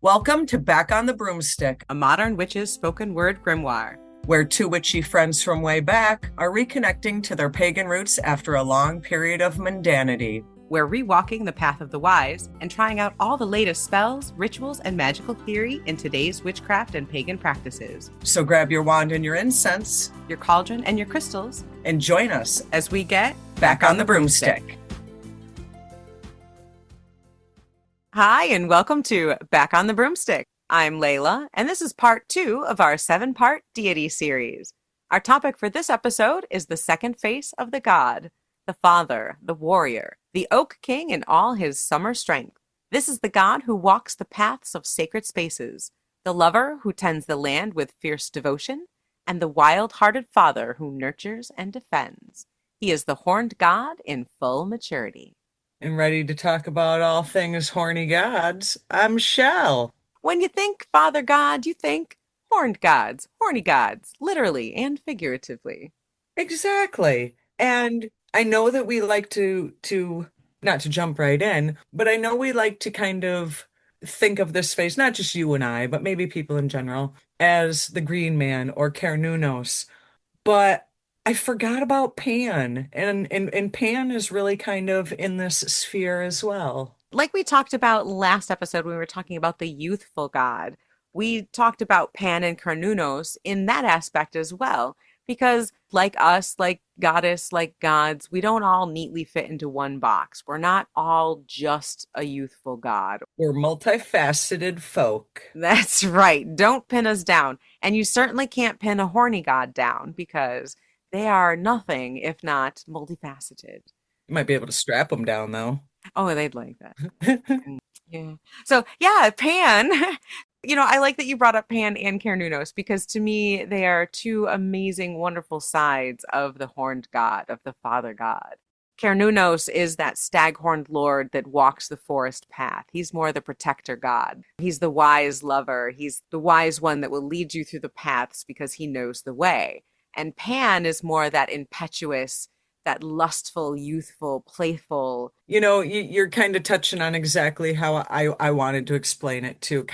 Welcome to Back on the Broomstick, a modern witch's spoken word grimoire, where two witchy friends from way back are reconnecting to their pagan roots after a long period of mundanity. We're rewalking the path of the wise and trying out all the latest spells, rituals, and magical theory in today's witchcraft and pagan practices. So grab your wand and your incense, your cauldron and your crystals, and join us as we get Back on the Broomstick. Hi, and welcome to Back on the Broomstick. I'm Layla, and this is part 2 of our 7-part deity series. Our topic for this episode is the second face of the god, the father, the warrior, the oak king in all his summer strength. This is the god who walks the paths of sacred spaces, the lover who tends the land with fierce devotion, and the wild-hearted father who nurtures and defends. He is the horned god in full maturity. And ready to talk about all things horny gods, I'm Chelle. When you think Father God, you think horned gods, horny gods, literally and figuratively. Exactly. And I know that we like to not to jump right in, but I know we like to kind of think of this face, not just you and I, but maybe people in general, as the Green Man or Cernunnos. But I forgot about Pan, and Pan is really kind of in this sphere as well. Like we talked about last episode when we were talking about the youthful god, we talked about Pan and Cernunnos in that aspect as well. Because like us, like goddess, like gods, we don't all neatly fit into one box. We're not all just a youthful god. We're multifaceted folk. That's right. Don't pin us down. And you certainly can't pin a horny god down because they are nothing if not multifaceted. You might be able to strap them down, though. Oh, they'd like that. Yeah. So, yeah, Pan. I like that you brought up Pan and Cernunnos because to me, they are two amazing, wonderful sides of the horned god, of the father god. Cernunnos is that stag-horned lord that walks the forest path. He's more the protector god. He's the wise lover. He's the wise one that will lead you through the paths because he knows the way. And Pan is more that impetuous, that lustful, youthful, playful. You're kind of touching on exactly how I wanted to explain it too.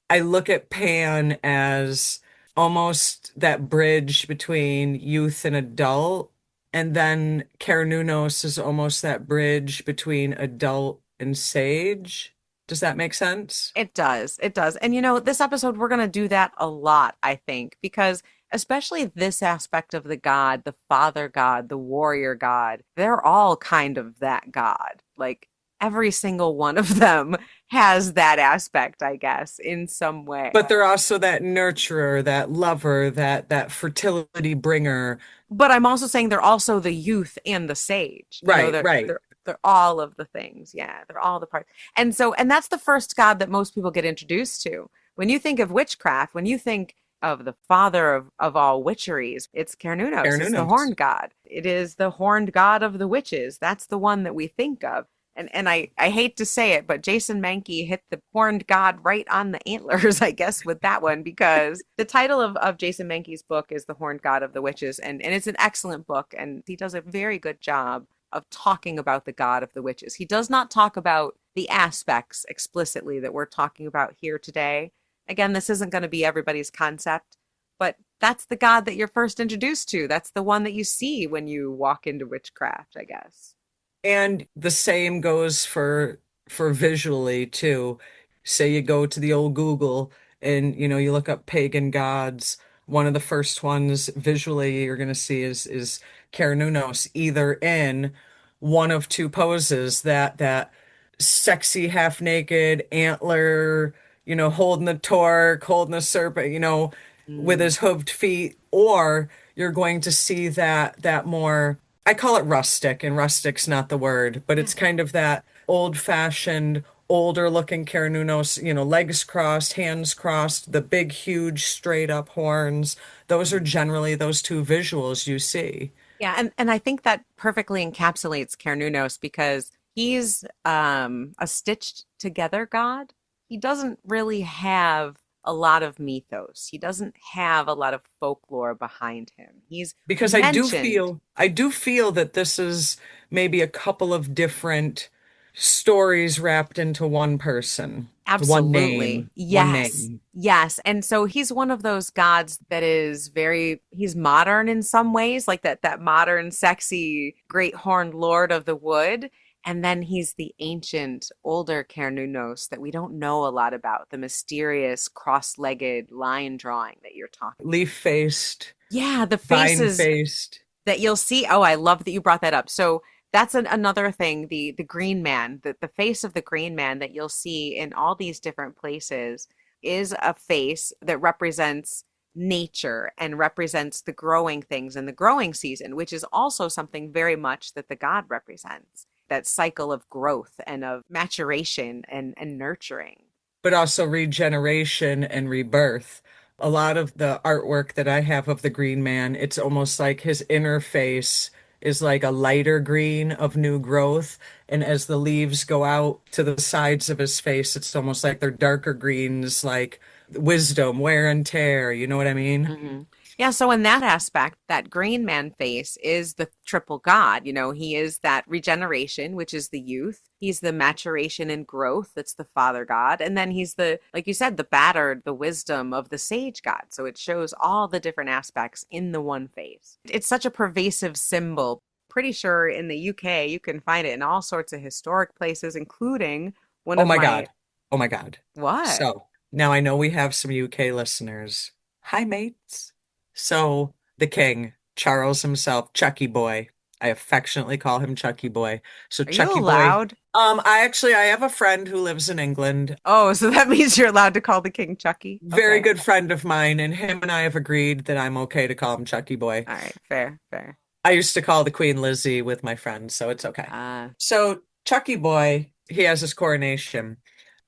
I look at Pan as almost that bridge between youth and adult. And then Cernunnos is almost that bridge between adult and sage. Does that make sense? It does. It does. And this episode, we're going to do that a lot, I think, because especially this aspect of the god, the father god, the warrior god, they're all kind of that god. Like every single one of them has that aspect, I guess, in some way. But they're also that nurturer, that lover, that fertility bringer. But I'm also saying they're also the youth and the sage. Right, right. They're all of the things. Yeah, they're all the parts. And that's the first god that most people get introduced to. When you think of witchcraft, when you think of the father of all witcheries, it's Cernunnos. It's the horned god. It is the horned god of the witches. That's the one that we think of. And I hate to say it, but Jason Mankey hit the horned god right on the antlers, I guess, with that one, because the title of Jason Mankey's book is The Horned God of the Witches, and it's an excellent book, and he does a very good job of talking about the god of the witches. He does not talk about the aspects explicitly that we're talking about here today. Again, this isn't going to be everybody's concept, but that's the god that you're first introduced to. That's the one that you see when you walk into witchcraft, I guess. And the same goes for visually too. Say you go to the old Google and you look up pagan gods. One of the first ones visually you're going to see is Cernunnos, either in one of two poses, that sexy half naked antler, holding the torque, holding the serpent, with his hooved feet, or you're going to see that more, I call it rustic, and rustic's not the word, but it's kind of that old-fashioned, older-looking Cernunnos, legs crossed, hands crossed, the big, huge, straight-up horns. Those are generally those two visuals you see. Yeah, and I think that perfectly encapsulates Cernunnos because he's a stitched together god. He doesn't really have a lot of mythos. He doesn't have a lot of folklore behind him. Because I do feel that this is maybe a couple of different stories wrapped into one person, Absolutely. one Yes. name. Yes. And so he's one of those gods that is very he's modern in some ways, like that modern, sexy, great horned lord of the wood. And then he's the ancient, older Cernunnos that we don't know a lot about, the mysterious cross-legged line drawing that you're talking. Leaf-faced, Yeah, the faces vine-faced. that you'll see. Oh, I love that you brought that up. So that's another thing, the green man, the face of the green man that you'll see in all these different places is a face that represents nature and represents the growing things and the growing season, which is also something very much that the god represents. That cycle of growth and of maturation and nurturing. But also regeneration and rebirth. A lot of the artwork that I have of the Green Man, it's almost like his inner face is like a lighter green of new growth. And as the leaves go out to the sides of his face, it's almost like they're darker greens, like wisdom, wear and tear. You know what I mean? Hmm. Yeah, so in that aspect, that green man face is the triple god. You know, he is that regeneration, which is the youth. He's the maturation and growth, that's the father god. And then he's the, like you said, the battered, the wisdom of the sage god. So it shows all the different aspects in the one face. It's such a pervasive symbol. Pretty sure in the UK you can find it in all sorts of historic places, including one Oh of my my, God. Oh my God. what? So now I know we have some UK listeners. Hi, mates. So the king, Charles himself, Chucky Boy. I affectionately call him Chucky Boy. So Are you Chucky Boy, allowed? I have a friend who lives in England, Oh, so that means you're allowed to call the king Chucky? very Okay. good friend of mine, and him and I have agreed that I'm okay to call him Chucky Boy. All right. Fair, fair. I used to call the Queen Lizzie with my friends, so it's okay. Uh, So Chucky Boy, he has his coronation.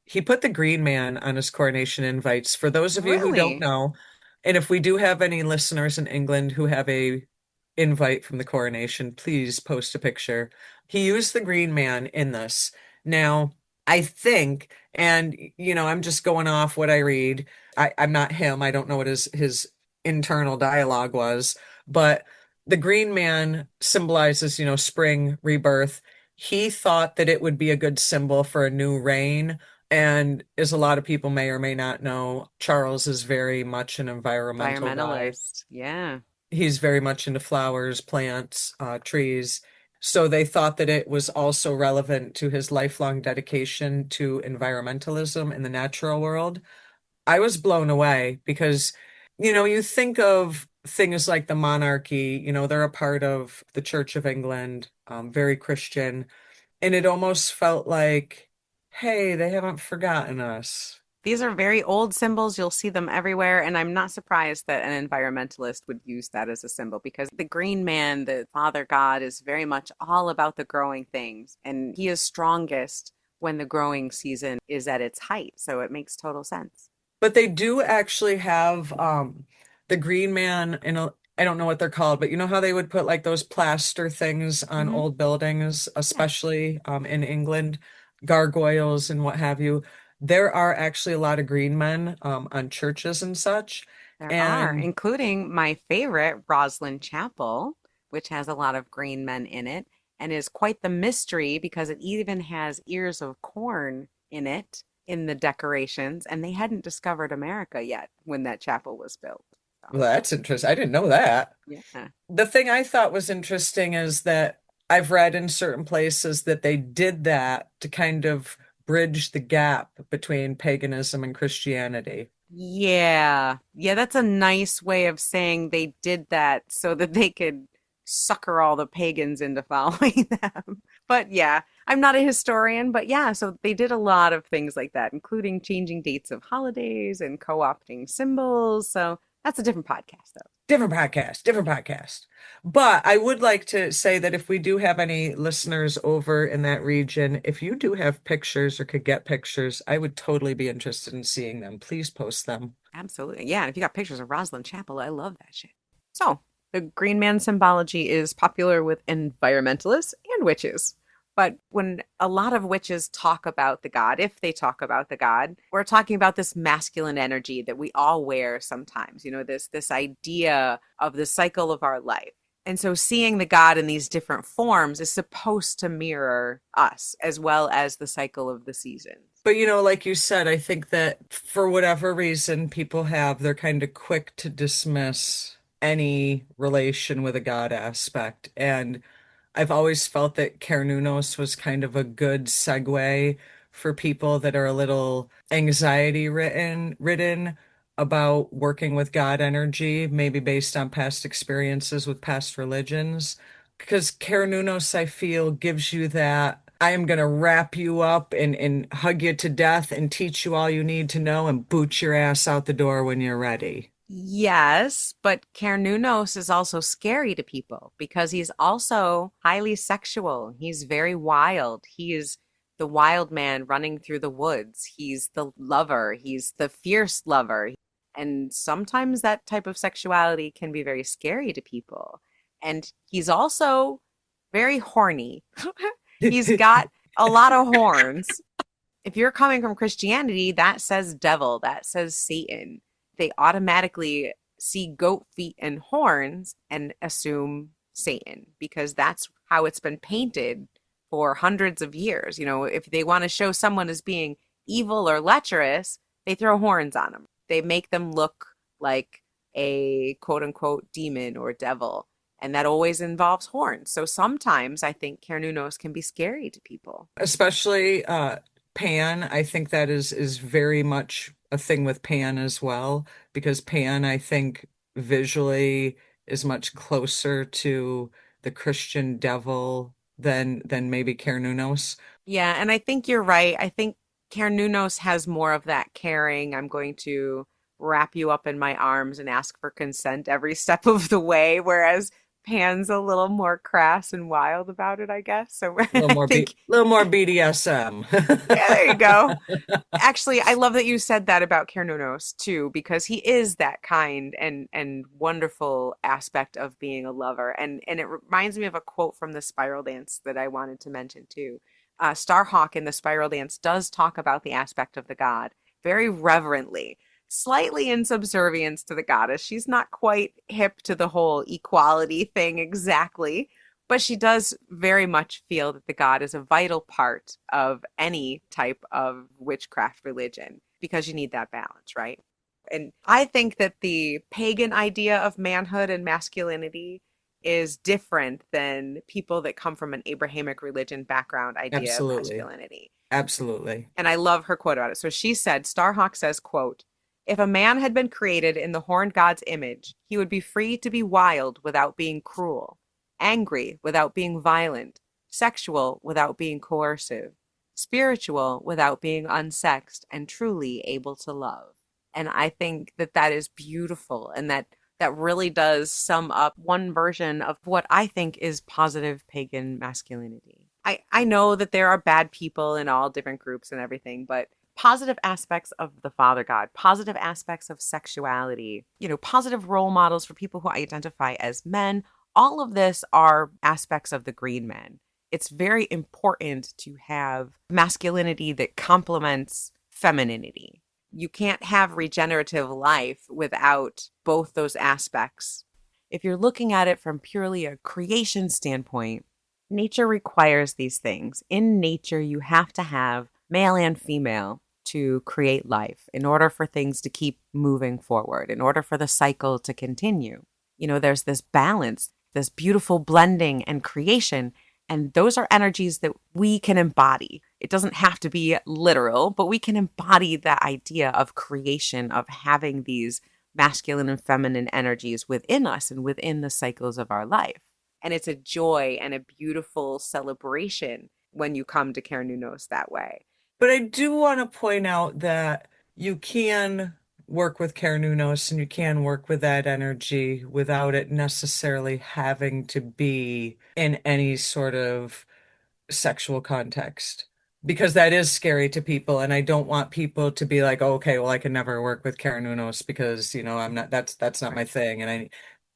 He put the Green Man on his coronation invites. For those of you who don't really? know, and if we do have any listeners in England who have a invite from the coronation, please post a picture. He used the Green Man in this. Now, I think, and I'm just going off what I read. I'm not him. I don't know what his internal dialogue was, but the Green Man symbolizes, spring, rebirth. He thought that it would be a good symbol for a new reign. And as a lot of people may or may not know, Charles is very much an environmental guy. Environmentalist. Yeah. He's very much into flowers, plants, trees. So they thought that it was also relevant to his lifelong dedication to environmentalism in the natural world. I was blown away because, you think of things like the monarchy, they're a part of the Church of England, very Christian, and it almost felt like, hey, they haven't forgotten us. These are very old symbols. You'll see them everywhere. And I'm not surprised that an environmentalist would use that as a symbol because the green man, the father god, is very much all about the growing things. And he is strongest when the growing season is at its height. So it makes total sense. But they do actually have the Green Man in a, I don't know what they're called, but you know how they would put like those plaster things on Hmm. old buildings, Yeah, especially in England, gargoyles and what have you. There are actually a lot of green men on churches and such. there are, And including my favorite, Roslyn Chapel, which has a lot of green men in it and is quite the mystery because it even has ears of corn in it in the decorations, and they hadn't discovered America yet when that chapel was built. So, well, that's interesting. I didn't know that. yeah. The thing I thought was interesting is that I've read in certain places that they did that to kind of bridge the gap between paganism and Christianity. Yeah. Yeah, that's a nice way of saying they did that so that they could sucker all the pagans into following them. But yeah, I'm not a historian, but yeah, so they did a lot of things like that, including changing dates of holidays and co-opting symbols. So that's a different podcast, though. Different podcast, different podcast. But I would like to say that if we do have any listeners over in that region, if you do have pictures or could get pictures, I would totally be interested in seeing them. Please post them. Absolutely. Yeah, and if you got pictures of Rosslyn Chapel, I love that shit. So, the green man symbology is popular with environmentalists and witches. But when a lot of witches talk about the god, if they talk about the god, we're talking about this masculine energy that we all wear sometimes, this idea of the cycle of our life. And so seeing the God in these different forms is supposed to mirror us as well as the cycle of the seasons. But like you said, I think that for whatever reason people have, they're kind of quick to dismiss any relation with a God aspect. And I've always felt that Cernunnos was kind of a good segue for people that are a little anxiety ridden about working with God energy, maybe based on past experiences with past religions. Because Cernunnos, I feel, gives you that I am going to wrap you up and hug you to death and teach you all you need to know and boot your ass out the door when you're ready. Yes, but Cernunnos is also scary to people because he's also highly sexual. He's very wild. He is the wild man running through the woods. He's the lover. He's the fierce lover. And sometimes that type of sexuality can be very scary to people. And he's also very horny. He's got a lot of horns. If you're coming from Christianity, that says devil, that says Satan. They automatically see goat feet and horns and assume Satan because that's how it's been painted for hundreds of years. If they want to show someone as being evil or lecherous, they throw horns on them. They make them look like a quote unquote demon or devil. And that always involves horns. So sometimes I think Cernunnos can be scary to people. Especially Pan. I think that is very much a thing with Pan as well, because Pan, I think, visually is much closer to the Christian devil than maybe Cernunnos. Yeah, and I think you're right. I think Cernunnos has more of that caring. I'm going to wrap you up in my arms and ask for consent every step of the way, whereas Pan's a little more crass and wild about it, I guess. So I think, Little more BDSM. yeah, there you go. Actually, I love that you said that about Cernunnos too, because he is that kind and wonderful aspect of being a lover. And it reminds me of a quote from the Spiral Dance that I wanted to mention too. Starhawk in the Spiral Dance does talk about the aspect of the god very reverently, slightly in subservience to the goddess. She's not quite hip to the whole equality thing exactly, but she does very much feel that the god is a vital part of any type of witchcraft religion because you need that balance, right? And I think that the pagan idea of manhood and masculinity is different than people that come from an Abrahamic religion background idea of Absolutely. masculinity. Absolutely. And I love her quote about it. So she said, Starhawk says, quote, if a man had been created in the horned god's image, he would be free to be wild without being cruel, angry without being violent, sexual without being coercive, spiritual without being unsexed, and truly able to love. And I think that that is beautiful and that really does sum up one version of what I think is positive pagan masculinity. I know that there are bad people in all different groups and everything, but positive aspects of the Father God, positive aspects of sexuality, positive role models for people who identify as men, all of this are aspects of the green man. It's very important to have masculinity that complements femininity. You can't have regenerative life without both those aspects. If you're looking at it from purely a creation standpoint, nature requires these things. In nature, you have to have male and female to create life in order for things to keep moving forward, in order for the cycle to continue. There's this balance, this beautiful blending and creation. And those are energies that we can embody. It doesn't have to be literal, but we can embody that idea of creation, of having these masculine and feminine energies within us and within the cycles of our life. And it's a joy and a beautiful celebration when you come to Cernunnos that way. But I do want to point out that you can work with Cernunnos and you can work with that energy without it necessarily having to be in any sort of sexual context. Because that is scary to people, and I don't want people to be like, oh, okay, well, I can never work with Cernunnos because, I'm not that's not my thing. And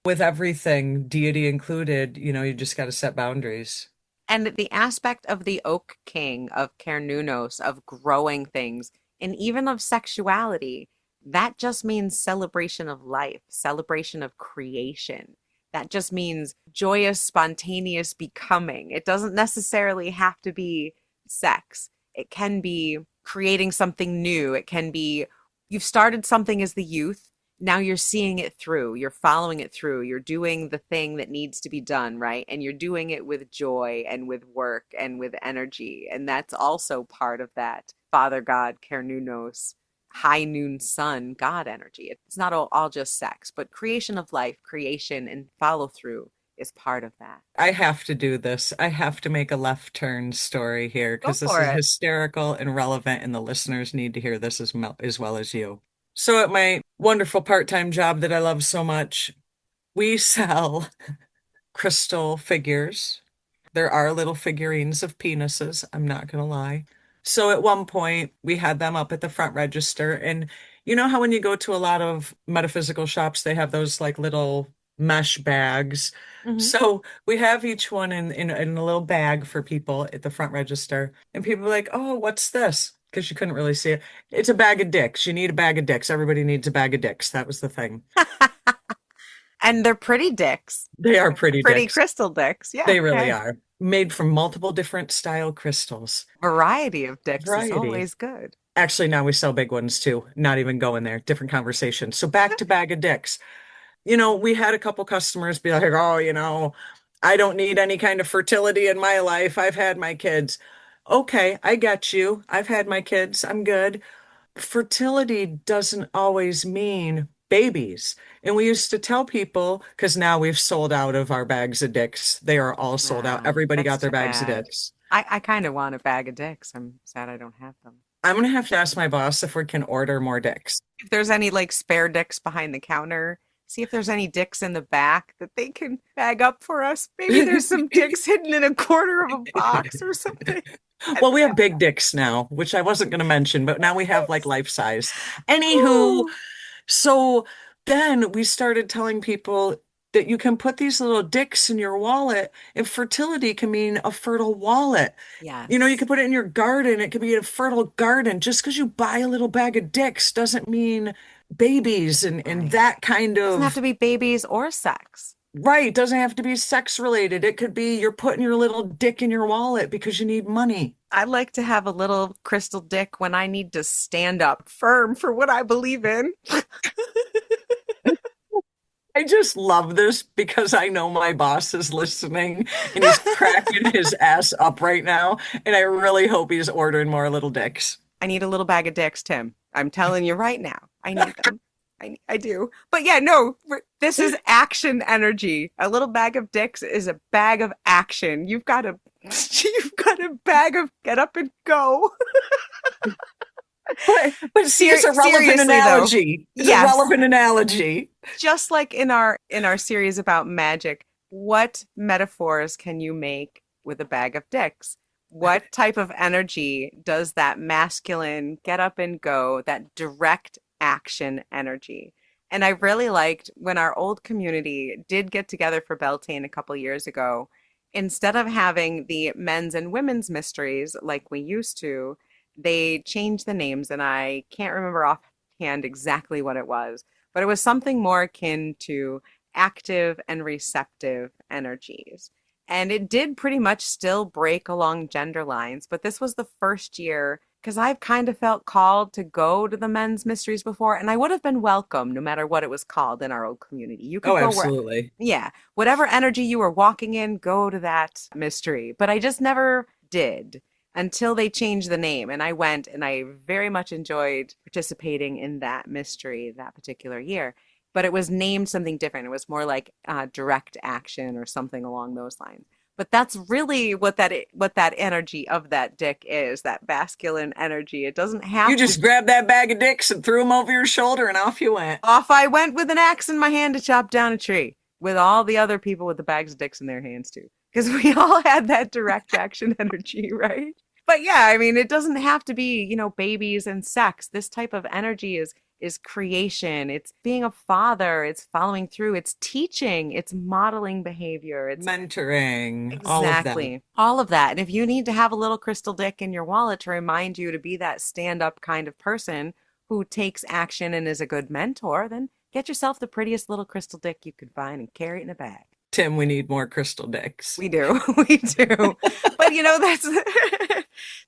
with everything, deity included, you just got to set boundaries. And the aspect of the Oak King, of Cernunnos, of growing things, and even of sexuality, that just means celebration of life, celebration of creation. That just means joyous, spontaneous becoming. It doesn't necessarily have to be sex. It can be creating something new. It can be you've started something as the youth. Now you're seeing it through. You're following it through. You're doing the thing that needs to be done, right? And you're doing it with joy and with work and with energy. And that's also part of that Father God, Cernunnos, high noon sun God energy. It's not all just sex, but creation of life, creation and follow through is part of that. I have to do this. I have to make a left turn story here Go because this for is it. hysterical and relevant, and the listeners need to hear this as well as you. So, at my wonderful part-time job that I love so much, we sell crystal figures. There are little figurines of penises, I'm not gonna lie. So at one point, we had them up at the front register. And you know how when you go to a lot of metaphysical shops, they have those like little mesh bags. Hmm. So we have each one in a little bag for people at the front register. And people are like, oh, what's this? Because you couldn't really see it. It's a bag of dicks. You need a bag of dicks. Everybody needs a bag of dicks. That was the thing. And they're pretty dicks. They are pretty Pretty dicks. crystal dicks. Yeah. They really Hey. are. Made from multiple different style crystals. Variety of dicks is Variety. always good. Actually, now we sell big ones too. Not even going there. Different conversation. So back to bag of dicks. We had a couple customers be like, oh, I don't need any kind of fertility in my life. I've had my kids. Okay, I get you. I've had my kids. I'm good. Fertility doesn't always mean babies. And we used to tell people, because now we've sold out of our bags of dicks. They are all sold out. Oh, Everybody that's got their too bags of bad. dicks. I kind of want a bag of dicks. I'm sad I don't have them. I'm gonna have to ask my boss if we can order more dicks. If there's any like spare dicks behind the counter, see if there's any dicks in the back that they can bag up for us. Maybe there's some dicks hidden in a corner of a box or something. Well, we have big dicks now, which I wasn't going to mention, but now we have like life size. Anywho, Ooh, so then we started telling people that you can put these little dicks in your wallet, and fertility can mean a fertile wallet. You yes. can put it in your garden, it could be a fertile garden. Just because you buy a little bag of dicks doesn't mean babies and Right. that kind Doesn't have of. to be babies or sex. Right, doesn't have to be sex related. It could be you're putting your little dick in your wallet because you need money. I like to have a little crystal dick when I need to stand up firm for what I believe in. I just love this because I know my boss is listening and he's cracking his ass up right now. And I really hope he's ordering more little dicks. I need a little bag of dicks, Tim. I'm telling you right now. I need them. I do. But yeah, no, this is action energy. A little bag of dicks is a bag of action. You've got a bag of get up and go. But see, it's a relevant Seriously though. analogy. It's a Yes. relevant analogy. Just like in our series about magic, what metaphors can you make with a bag of dicks? What type of energy does that masculine get up and go, that direct action energy? And I really liked when our old community did get together for Beltane a couple years ago, instead of having the men's and women's mysteries like we used to, they changed the names, and I can't remember offhand exactly what it was, but it was something more akin to active and receptive energies. And it did pretty much still break along gender lines, but this was the first year because I've kind of felt called to go to the men's mysteries before, and I would have been welcome no matter what it was called in our old community. You Oh, could go where, absolutely. yeah, whatever energy you were walking in, go to that mystery. But I just never did until they changed the name. And I went and I very much enjoyed participating in that mystery that particular year. But it was named something different. It was more like direct action or something along those lines. But that's really what that energy of that dick is, that masculine energy. It doesn't You have to. just grabbed that bag of dicks and threw them over your shoulder and off you went. Off I went with an axe in my hand to chop down a tree with all the other people with the bags of dicks in their hands too. Because we all had that direct action energy, right? But yeah, I mean, it doesn't have to be, babies and sex. This type of energy is creation. It's being a father. It's following through. It's teaching. It's modeling behavior. It's Mentoring, all of that. exactly all of that. And if you need to have a little crystal dick in your wallet to remind you to be that stand-up kind of person who takes action and is a good mentor, then Get yourself the prettiest little crystal dick you can find and carry it in a bag. Tim, we need more crystal dicks. We do. We do. But that's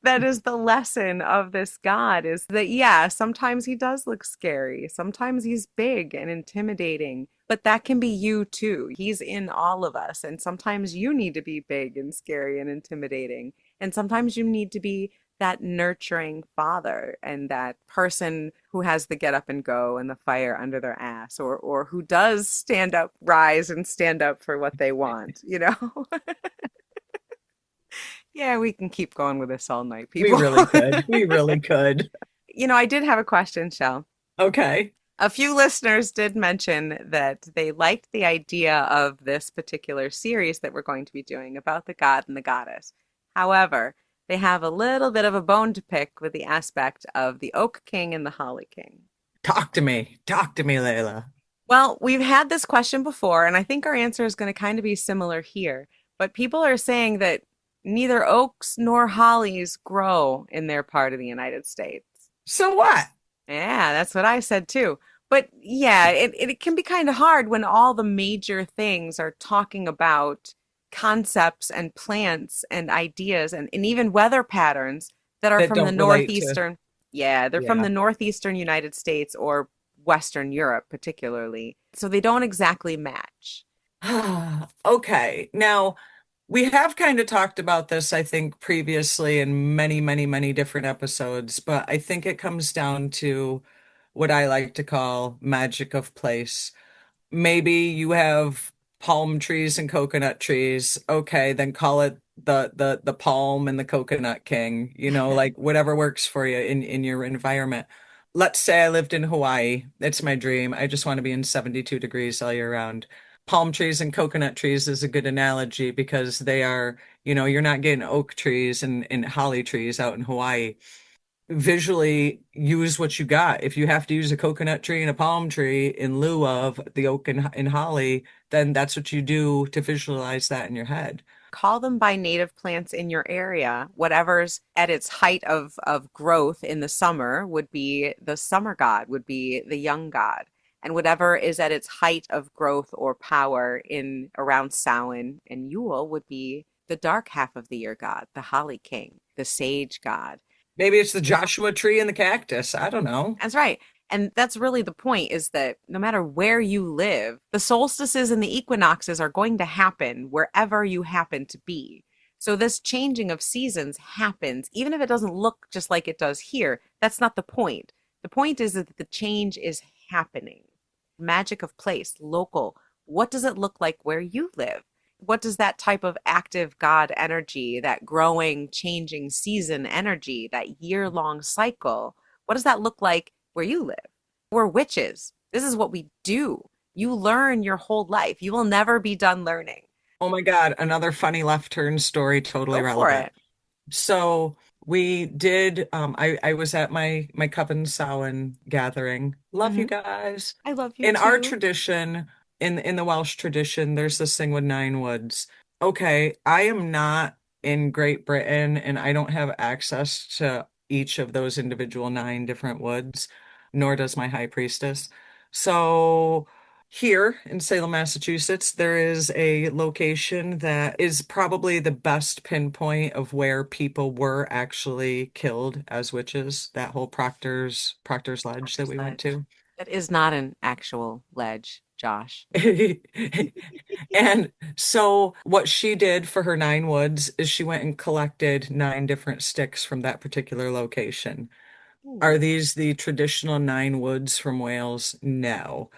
that is the lesson of this god is that yeah, sometimes he does look scary. Sometimes he's big and intimidating, but that can be you too. He's in all of us, and sometimes you need to be big and scary and intimidating. And sometimes you need to be that nurturing father and that person who has the get up and go and the fire under their ass or who does stand up, rise and stand up for what they want. Yeah, we can keep going with this all night, We people. really could. We really could. I did have a question, Shell. Okay. A few listeners did mention that they liked the idea of this particular series that we're going to be doing about the god and the goddess. However, they have a little bit of a bone to pick with the aspect of the Oak King and the Holly King. Talk to me. Talk to me, Layla. Well, we've had this question before, and I think our answer is going to kind of be similar here. But people are saying that neither oaks nor hollies grow in their part of the United States. So what? Yeah, that's what I said too. But yeah, it can be kind of hard when all the major things are talking about concepts and plants and ideas and even weather patterns that are That from the don't relate to. northeastern. Yeah, they're from Yeah. the northeastern United States or Western Europe, particularly. So they don't exactly match. Okay. Now, we have kind of talked about this, I think, previously in many, many, many different episodes, but I think it comes down to what I like to call magic of place. Maybe you have palm trees and coconut trees. Okay, then call it the palm and the coconut king, like whatever works for you in your environment. Let's say I lived in Hawaii. It's my dream. I just want to be in 72 degrees all year round. Palm trees and coconut trees is a good analogy because they are, you're not getting oak trees and holly trees out in Hawaii. Visually use what you got. If you have to use a coconut tree and a palm tree in lieu of the oak and holly, then that's what you do to visualize that in your head. Call them by native plants in your area. Whatever's at its height of growth in the summer would be the summer god, would be the young god. And whatever is at its height of growth or power in around Samhain and Yule would be the dark half of the year god, the holly king, the sage god. Maybe it's the Joshua tree and the cactus. I don't know. That's right. And that's really the point is that no matter where you live, the solstices and the equinoxes are going to happen wherever you happen to be. So this changing of seasons happens, even if it doesn't look just like it does here. That's not the point. The point is that the change is happening. Magic of place, local. What does it look like where you live? What does that type of active God energy, that growing, changing season energy, that year-long cycle, what does that look like where you live? We're witches. This is what we do. You learn your whole life. You will never be done learning. Oh my God, another funny left turn story, totally Go for relevant. it. So we did I was at my Coven Samhain gathering. Love you Hmm. guys. I love you In our too. tradition, in the Welsh tradition, there's this thing with nine woods. Okay, I am not in Great Britain and I don't have access to each of those individual nine different woods, nor does my high priestess. So here in Salem, Massachusetts, there is a location that is probably the best pinpoint of where people were actually killed as witches, that whole Proctor's Ledge that Doctor's we went Ledge. to. That is not an actual ledge, Josh. And so what she did for her nine woods is she went and collected nine different sticks from that particular location. Are Ooh. these the traditional nine woods from Wales? No.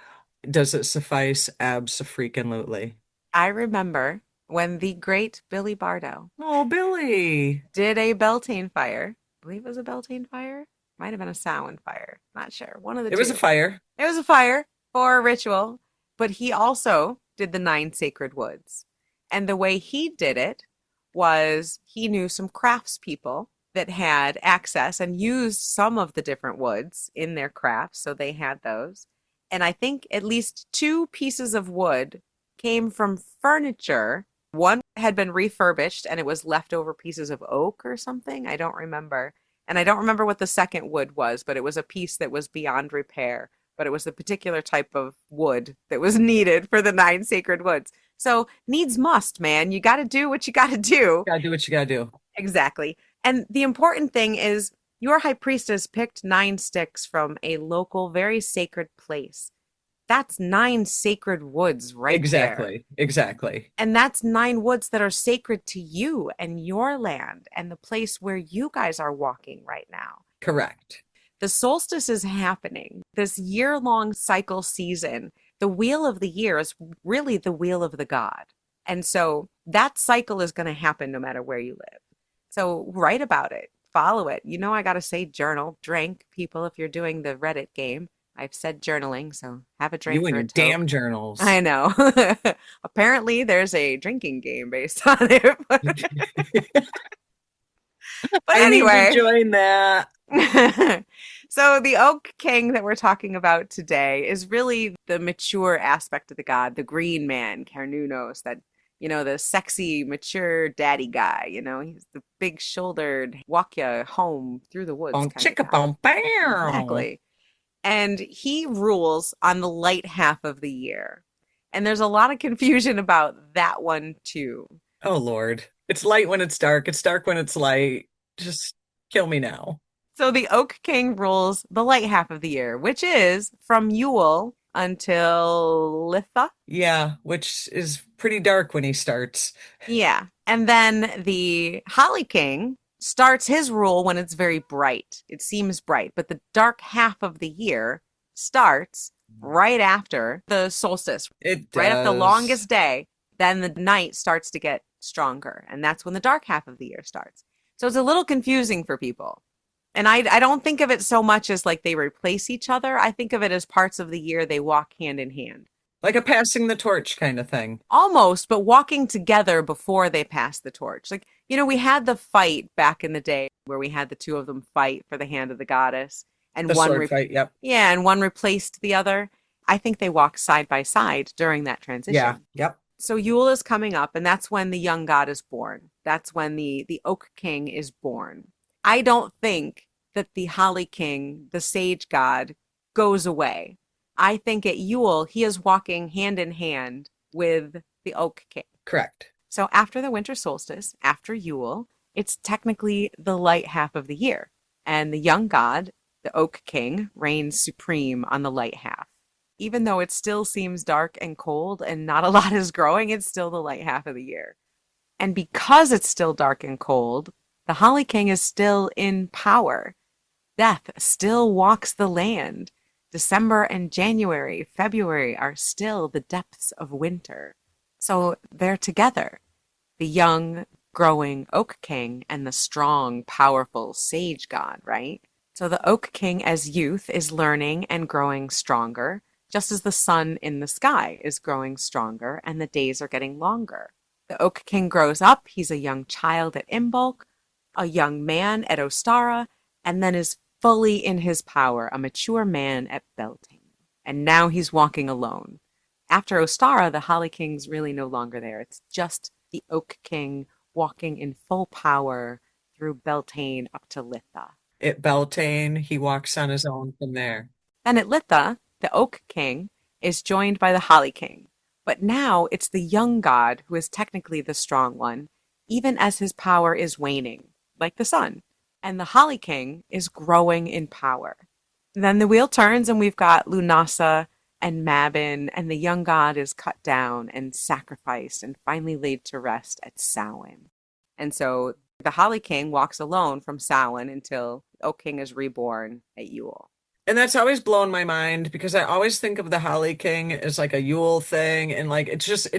Does it suffice? Abso-freaking-lutely. I remember when the great Billy Bardo Oh, Billy. did a Beltane fire. I believe it was a Beltane fire. Might have been a Samhain fire. Not sure. One of the It was a two. fire. It was a fire for a ritual, but he also did the nine sacred woods. And the way he did it was he knew some craftspeople that had access and used some of the different woods in their crafts. So they had those. And I think at least two pieces of wood came from furniture. One had been refurbished and it was leftover pieces of oak or something. I don't remember. And I don't remember what the second wood was, but it was a piece that was beyond repair. but it was the particular type of wood that was needed for the 9 sacred woods. So needs must, man. You got to do what you got to do. Gotta do what you gotta do. Exactly. And the important thing is your high priestess picked 9 sticks from a local, very sacred place. That's 9 sacred woods right there. Exactly. Exactly. And that's 9 woods that are sacred to you and your land and the place where you guys are walking right now. Correct. The solstice is happening, this year-long cycle season. The wheel of the year is really the wheel of the god. And so that cycle is going to happen no matter where you live. So write about it, follow it. You know, I got to say journal, drink, people, if you're doing the Reddit game. I've said journaling, so have a You drink and or a your toke. damn journals. I know. Apparently, there's a drinking game based on it. But I need to anyway, join that. so the Oak King that we're talking about today is really the mature aspect of the god, the green man, Cernunnos, that, the sexy, mature daddy guy. He's the big shouldered, walk you home through the woods Boom, kind of chicka, guy. boom, bam. Exactly. And he rules on the light half of the year. And there's a lot of confusion about that one too. Oh, Lord. It's light when it's dark. It's dark when it's light. Just kill me now. So the Oak King rules the light half of the year, which is from Yule until Litha. Yeah, which is pretty dark when he starts. Yeah. And then the Holly King starts his rule when it's very bright. It seems bright, but the dark half of the year starts right after the solstice, It right after the does. longest day. Then the night starts to get stronger, and that's when the dark half of the year starts. So it's a little confusing for people. And I don't think of it so much as like they replace each other. I think of it as parts of the year they walk hand in hand. Like a passing the torch kind of thing. Almost, but walking together before they pass the torch. Like, we had the fight back in the day where we had the two of them fight for the hand of the goddess, and The sword fight. Yep. yeah, and one replaced the other. I think they walked side by side during that Yeah. transition. Yep. So Yule is coming up, and that's when the young god is born. That's when the Oak King is born. I don't think that the Holly King, the sage god, goes away. I think at Yule, he is walking hand in hand with the Oak King. Correct. So after the winter solstice, after Yule, it's technically the light half of the year. And the young god, the Oak King, reigns supreme on the light half. Even though it still seems dark and cold and not a lot is growing, it's still the light half of the year. And because it's still dark and cold, the Holly King is still in power. Death still walks the land. December and January, February are still the depths of winter. So they're together. The young, growing Oak King and the strong, powerful sage god, right? So the Oak King as youth is learning and growing stronger, just as the sun in the sky is growing stronger and the days are getting longer. The Oak King grows up. He's a young child at Imbolc, a young man at Ostara, and then is fully in his power, a mature man at Beltane. And now he's walking alone. After Ostara, the Holly King's really no longer there. It's just the Oak King walking in full power through Beltane up to Litha. At Beltane, he walks on his own from there. Then at Litha, the Oak King is joined by the Holly King. But now it's the young god who is technically the strong one, even as his power is waning, like the sun. And the Holly King is growing in power. Then the wheel turns and we've got Lunasa and Mabon, and the young god is cut down and sacrificed and finally laid to rest at Samhain. And so the Holly King walks alone from Samhain until the Oak King is reborn at Yule. And that's always blown my mind because I always think of the Holly King as like a Yule thing, and like it just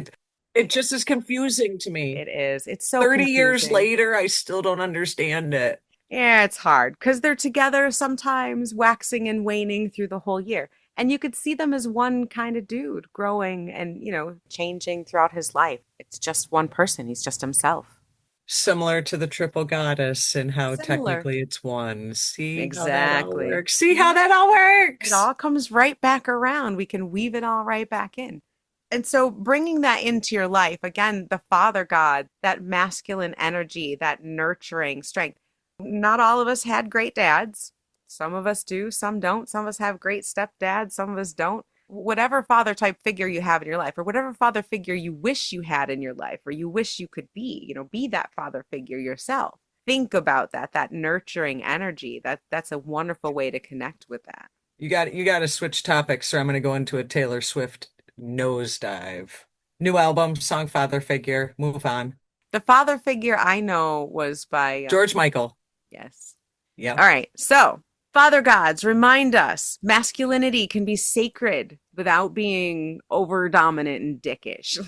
is confusing to me. It is. It's so 30 years confusing. later, I still don't understand it. Yeah, it's hard because they're together sometimes, waxing and waning through the whole year. And you could see them as one kind of dude growing and, changing throughout his life. It's just one person. He's just himself. Similar to the triple goddess and how Similar. technically it's one. See how that all Exactly. works? See how Yeah. that all It works? all comes right back around. We can weave it all right back in. And so bringing that into your life, again, the father god, that masculine energy, that nurturing strength. Not all of us had great dads. Some of us do, some don't. Some of us have great stepdads, some of us don't. Whatever father type figure you have in your life, or whatever father figure you wish you had in your life, or you wish you could be, be that father figure yourself. Think about that nurturing energy. That's a wonderful way to connect with that. You got to switch topics, or I'm going to go into a Taylor Swift nosedive. New album, song Father Figure. Move on. The father figure I know was by, George Michael. yes. Yep. All right. So, father gods remind us masculinity can be sacred without being over dominant and dickish.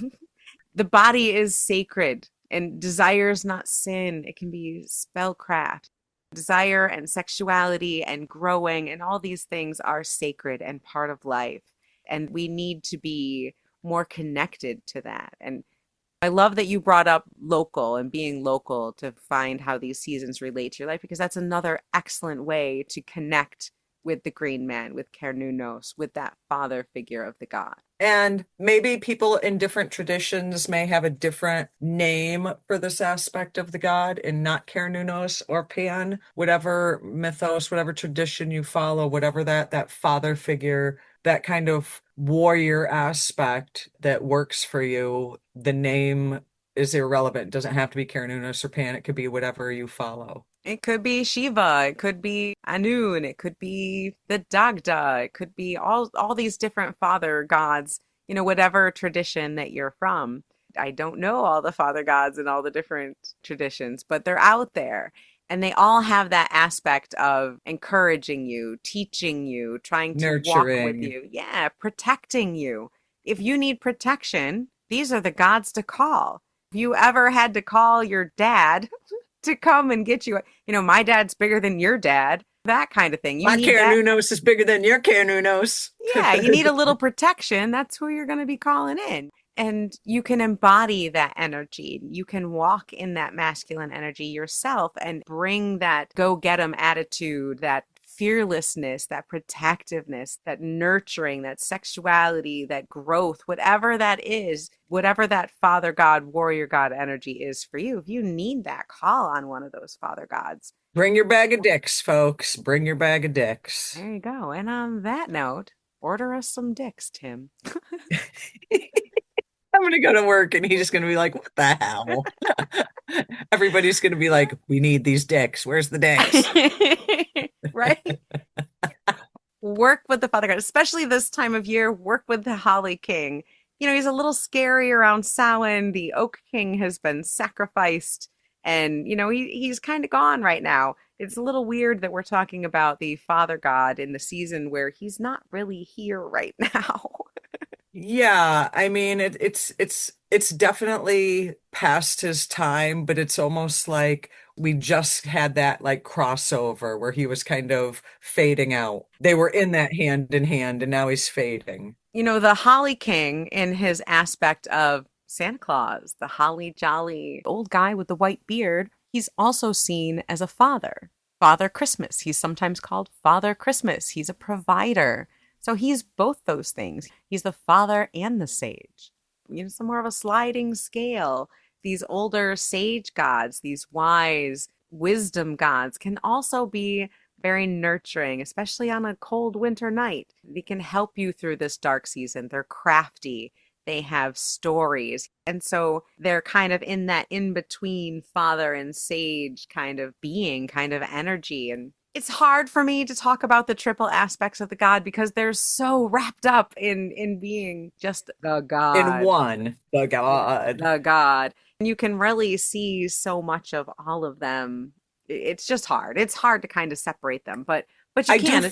The body is sacred and desire is not sin. It can be spellcraft. Desire and sexuality and growing and all these things are sacred and part of life. And we need to be more connected to that. And I love that you brought up local and being local to find how these seasons relate to your life, because that's another excellent way to connect with the green man, with Cernunnos, with that father figure of the god. And maybe people in different traditions may have a different name for this aspect of the god, and not Cernunnos or Pan, whatever mythos, whatever tradition you follow, whatever that father figure, that kind of warrior aspect that works for you, the name is irrelevant. It doesn't have to be Cernunnos or Pan. It could be whatever you follow. It could be Shiva, it could be Anun, it could be the Dagda, it could be all these different father gods, whatever tradition that you're from. I don't know all the father gods and all the different traditions, but they're out there. And they all have that aspect of encouraging you, teaching you, trying to walk with Nurturing. you. Yeah, protecting you. If you need protection, these are the gods to call. If you ever had to call your dad to come and get you, my dad's bigger than your dad, that kind of thing. You My need that. Cernunnos is bigger than your Cernunnos. Yeah, you need a little protection. That's who you're going to be calling in. And you can embody that energy. You can walk in that masculine energy yourself and bring that go get 'em attitude, that fearlessness, that protectiveness, that nurturing, that sexuality, that growth, whatever that is, whatever that father god, warrior god energy is for you. If you need that, call on one of those father gods. Bring your bag of dicks, folks. Bring your bag of dicks. There you go. And on that note, order us some dicks, Tim. I'm gonna go to work and he's just gonna be like, what the hell? Everybody's gonna be like, we need these dicks. Where's the dicks? Right? Work with the father god, especially this time of year. Work with the Holly King. He's a little scary around Samhain. The Oak King has been sacrificed, and he's kind of gone right now. It's a little weird that we're talking about the father god in the season where he's not really here right now. Yeah, I mean it's definitely past his time, but it's almost like we just had that like crossover where he was kind of fading out. They were in that hand in hand, and now he's fading. The Holly King in his aspect of Santa Claus, the holly jolly old guy with the white beard, he's also seen as a father. Father Christmas. He's sometimes called Father Christmas. He's a provider. So he's both those things. He's the father and the sage. Some more of a sliding scale. These older sage gods, these wise wisdom gods can also be very nurturing, especially on a cold winter night. They can help you through this dark season. They're crafty. They have stories. And so they're kind of in that in-between father and sage kind of being, kind of energy. And it's hard for me to talk about the triple aspects of the god because they're so wrapped up in being just the In god. one, the God. The god. And you can really see so much of all of them. It's just hard. It's hard to kind of separate them, but you can.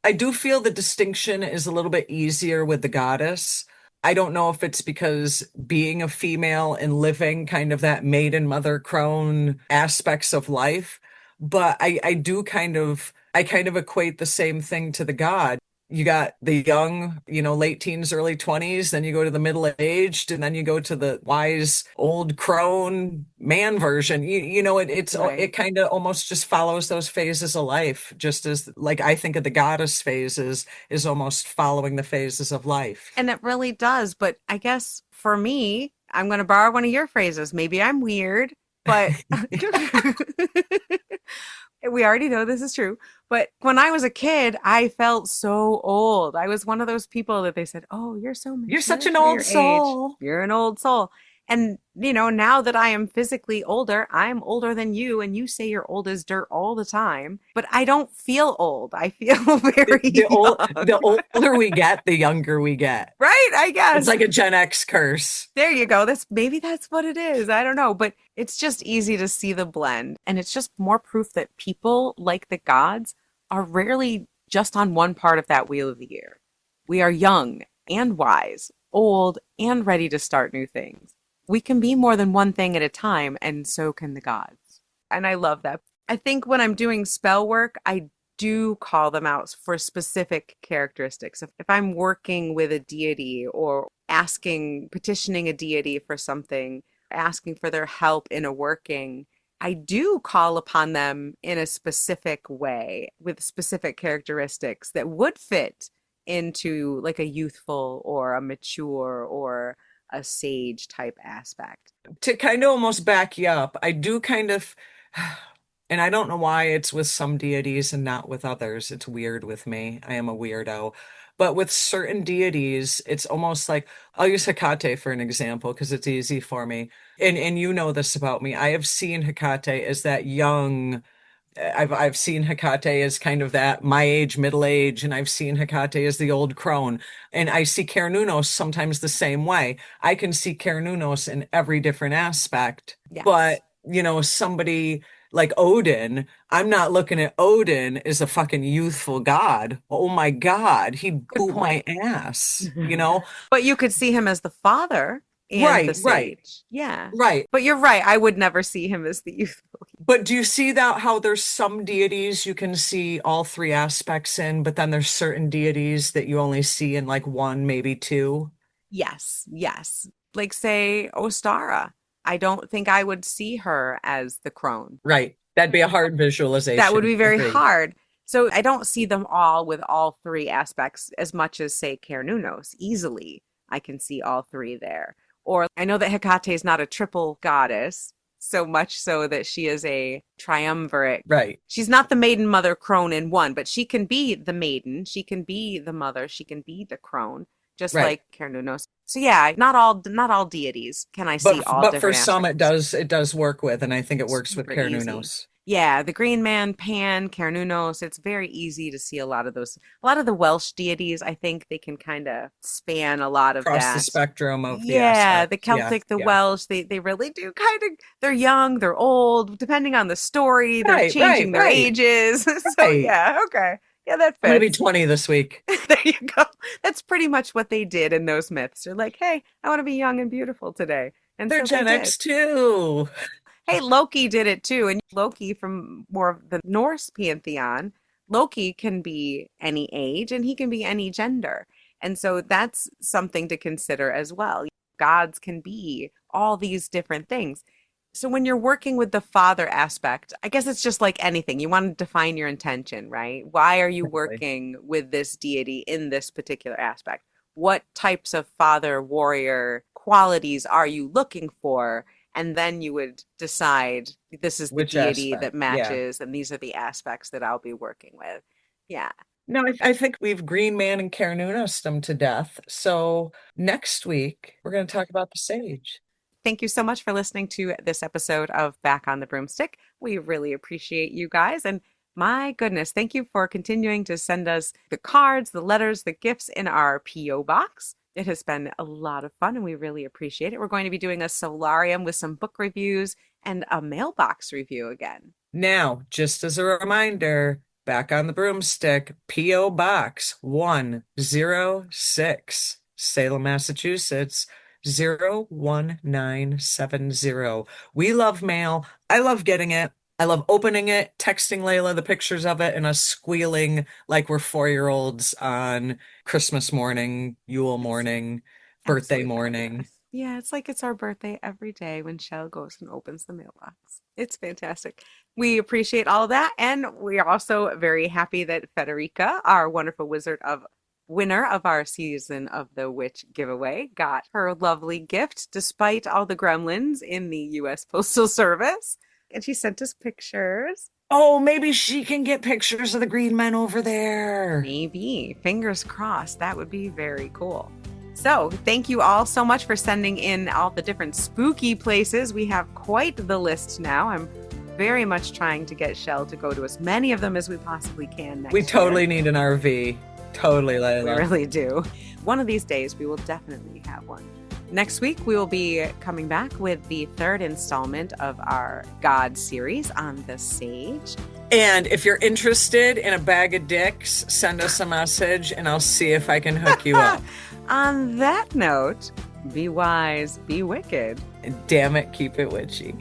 I do feel the distinction is a little bit easier with the goddess. I don't know if it's because being a female and living kind of that maiden mother crone aspects of life, but I kind of equate the same thing to the god. You got the young, late teens, early 20s, then you go to the middle-aged, and then you go to the wise old crone man version. It Right. kind of almost just follows those phases of life, just as like I think of the goddess phases is almost following the phases of life. And it really does. But I guess for me, I'm going to borrow one of your phrases. Maybe I'm weird, but We already know this is true. But when I was a kid, I felt so old. I was one of those people that they said, "Oh, you're so You're such mature an for old your age. soul. You're an old soul." And, now that I am physically older, I'm older than you, and you say you're old as dirt all the time, but I don't feel old. I feel very The young. older we get, the younger we get. Right, I It's guess. like a Gen X curse. There you go. That's what it is. I don't know, but it's just easy to see the blend. And it's just more proof that people like the gods are rarely just on one part of that wheel of the year. We are young and wise, old and ready to start new things. We can be more than one thing at a time, and so can the gods. And I love that. I think when I'm doing spell work, I do call them out for specific characteristics. If I'm working with a deity or petitioning a deity for something, asking for their help in a working, I do call upon them in a specific way with specific characteristics that would fit into like a youthful or a mature or a sage type aspect. To kind of almost back you up, I do kind of, and I don't know why it's with some deities and not with others. It's weird with me. I am a weirdo. But with certain deities, it's almost like I'll use Hecate for an example because it's easy for me. And you know this about me. I have seen Hecate as that young. I've seen Hecate as kind of that my age, middle age, and I've seen Hecate as the old crone. And I see Cernunnos sometimes the same way. I can see Cernunnos in every different aspect. Yes. But, somebody like Odin, I'm not looking at Odin as a fucking youthful god. Oh my God, he'd Good boot my point. ass. But you could see him as the father and the Right, right, sage. Yeah. right. But you're right. I would never see him as the youthful. But do you see that how there's some deities you can see all three aspects in, but then there's certain deities that you only see in like one, maybe two? Yes, yes. Like say Ostara. I don't think I would see her as the crone. Right. That'd be a hard That would visualization. be very Agreed. hard. So I don't see them all with all three aspects as much as say Cernunnos. Easily, I can see all three there. Or I know that Hecate is not a triple goddess, so much so that she is a triumvirate. Right. She's not the maiden, mother, crone in one, but she can be the maiden, she can be the mother, she can be the crone, just Right. like Cernunnos. So yeah, not all deities can I see all But for different some aspects. it does work with, and I think it works with Super easy. Cernunnos. Yeah, the Green Man, Pan, Cernunnos, it's very easy to see a lot of those. A lot of the Welsh deities, I think they can kind of span a lot of Across the that. spectrum of the Yeah, the aspects. Yeah, Celtic, the yeah. Welsh, they really do kind of, they're young, they're old, depending on the story, they're Right, right, changing their right, ages. So right. yeah, okay. Yeah, that I'm gonna be fits. 20 this week. There you go. That's pretty much what they did in those myths. They're like, hey, I want to be young and beautiful today. And They're so they Gen did. X too. Hey, Loki did it too. And Loki from more of the Norse pantheon, Loki can be any age and he can be any gender. And so that's something to consider as well. Gods can be all these different things. So when you're working with the father aspect, I guess it's just like anything. You want to define your intention, right? Why are you Exactly. working with this deity in this particular aspect? What types of father warrior qualities are you looking for? And then you would decide this is the Which deity that aspect? Yeah. matches, and these are the aspects that I'll be working with. Yeah. No, I think we've Green Man and Cernunnos them to death. So next week we're going to talk about the sage. Thank you so much for listening to this episode of Back on the Broomstick. We really appreciate you guys. And my goodness, thank you for continuing to send us the cards, the letters, the gifts in our P.O. box. It has been a lot of fun and we really appreciate it. We're going to be doing a solarium with some book reviews and a mailbox review again. Now, just as a reminder, back on the broomstick, P.O. Box 106, Salem, Massachusetts 01970. We love mail. I love getting it. I love opening it, texting Layla the pictures of it, and us squealing like we're 4-year-olds on Christmas morning, Yule It's morning, birthday absolutely morning. fabulous. Yeah, it's like it's our birthday every day when Shell goes and opens the mailbox. It's fantastic. We appreciate all of that. And we are also very happy that Federica, our wonderful wizard of winner of our season of the witch giveaway, got her lovely gift despite all the gremlins in the US Postal Service. And she sent us pictures. Oh, maybe she can get pictures of the green men over there. Maybe. Fingers crossed. That would be very cool. So, thank you all so much for sending in all the different spooky places. We have quite the list now. I'm very much trying to get Chelle to go to as many of them as we possibly can next We year. totally need an RV. Totally, We Layla. really do. One of these days, we will definitely have one. Next week, we will be coming back with the third installment of our God series on the sage. And if you're interested in a bag of dicks, send us a message and I'll see if I can hook you up. On that note, be wise, be wicked. And damn it, keep it witchy.